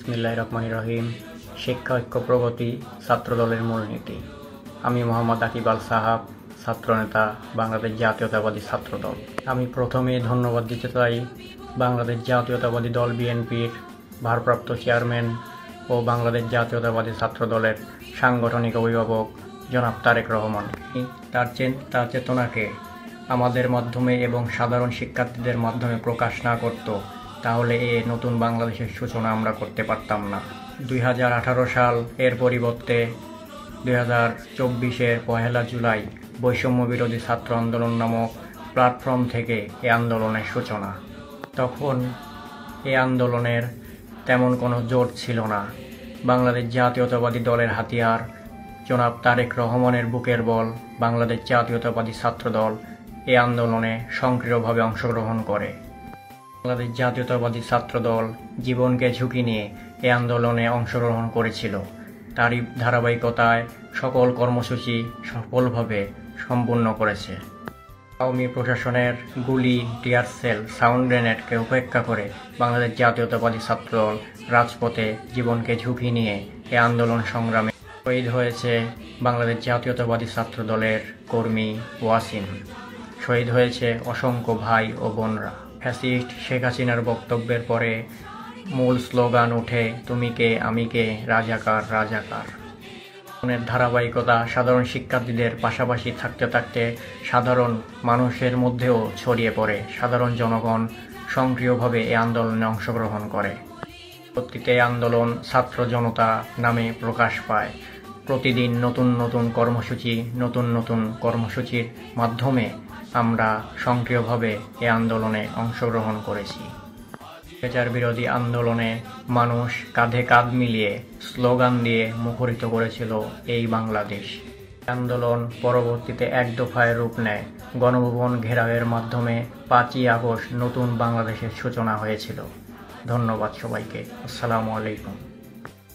বিসমিল্লাহির রহমানির রহিম। শিক্ষা ঐক্য প্রগতি ছাত্রদলের মূলনীতি। আমি মোহাম্মদ আকিব আল সাহাব, ছাত্রনেতা, বাংলাদেশ জাতীয়তাবাদী ছাত্রদল। আমি প্রথমে ধন্যবাদ দিতে চাই বাংলাদেশ জাতীয়তাবাদী দল বিএনপির ভারপ্রাপ্ত চেয়ারম্যান ও বাংলাদেশ জাতীয়তাবাদী ছাত্রদলের সাংগঠনিক অভিভাবক জনাব তারেক রহমান। তার চেতনাকে আমাদের মাধ্যমে এবং সাধারণ শিক্ষার্থীদের মাধ্যমে প্রকাশ না করত, তাহলে এ নতুন বাংলাদেশের সূচনা আমরা করতে পারতাম না। 2018 সাল এর পরিবর্তে 2024-এর 1 জুলাই বৈষম্য বিরোধী ছাত্র আন্দোলন নামক প্ল্যাটফর্ম থেকে এ আন্দোলনের সূচনা। তখন এ আন্দোলনের তেমন কোনো জোর ছিল না। বাংলাদেশ জাতীয়তাবাদী দলের হাতিয়ার জনাব তারেক রহমানের বুকের বল বাংলাদেশ জাতীয়তাবাদী ছাত্রদল এ আন্দোলনে সক্রিয়ভাবে অংশগ্রহণ করে। বাংলাদেশ জাতীয়তাবাদী ছাত্রদল জীবনকে ঝুঁকি নিয়ে এ আন্দোলনে অংশগ্রহণ করেছিল। তারই ধারাবাহিকতায় সকল কর্মসূচি সফলভাবে সম্পূর্ণ করেছে। আওয়ামী প্রশাসনের গুলি, টিয়ার সেল, সাউন্ড গ্রেনেডকে উপেক্ষা করে বাংলাদেশ জাতীয়তাবাদী ছাত্রদল রাজপথে জীবনকে ঝুঁকি নিয়ে এ আন্দোলন সংগ্রামে শহীদ হয়েছে বাংলাদেশ জাতীয়তাবাদী ছাত্রদলের কর্মী ওয়াসিম। শহীদ হয়েছে অসংখ্য ভাই ও বোনরা। ফ্যাসিস্ট শেখ হাসিনার বক্তব্যের পরে মূল স্লোগান ওঠে, তুমি কে আমি কে, রাজাকার রাজাকার। ধারাবাহিকতা সাধারণ শিক্ষার্থীদের পাশাপাশি থাকতে থাকতে সাধারণ মানুষের মধ্যেও ছড়িয়ে পড়ে। সাধারণ জনগণ সক্রিয়ভাবে এই আন্দোলনে অংশগ্রহণ করে। পরবর্তীতে আন্দোলন ছাত্র জনতা নামে প্রকাশ পায়। প্রতিদিন নতুন নতুন কর্মসূচির মাধ্যমে আমরা সক্রিয়ভাবে এই আন্দোলনে অংশগ্রহণ করেছি। স্বৈরাচার বিরোধী আন্দোলনে মানুষ কাঁধে কাঁধ মিলিয়ে স্লোগান দিয়ে মুখরিত করেছিল এই বাংলাদেশ। আন্দোলন পরবর্তীতে এক দফায় রূপ নেয়। গণভবন ঘেরাওয়ের মাধ্যমে 5ই আগস্ট নতুন বাংলাদেশের সূচনা হয়েছিল। ধন্যবাদ সবাইকে। আসসালামু আলাইকুম।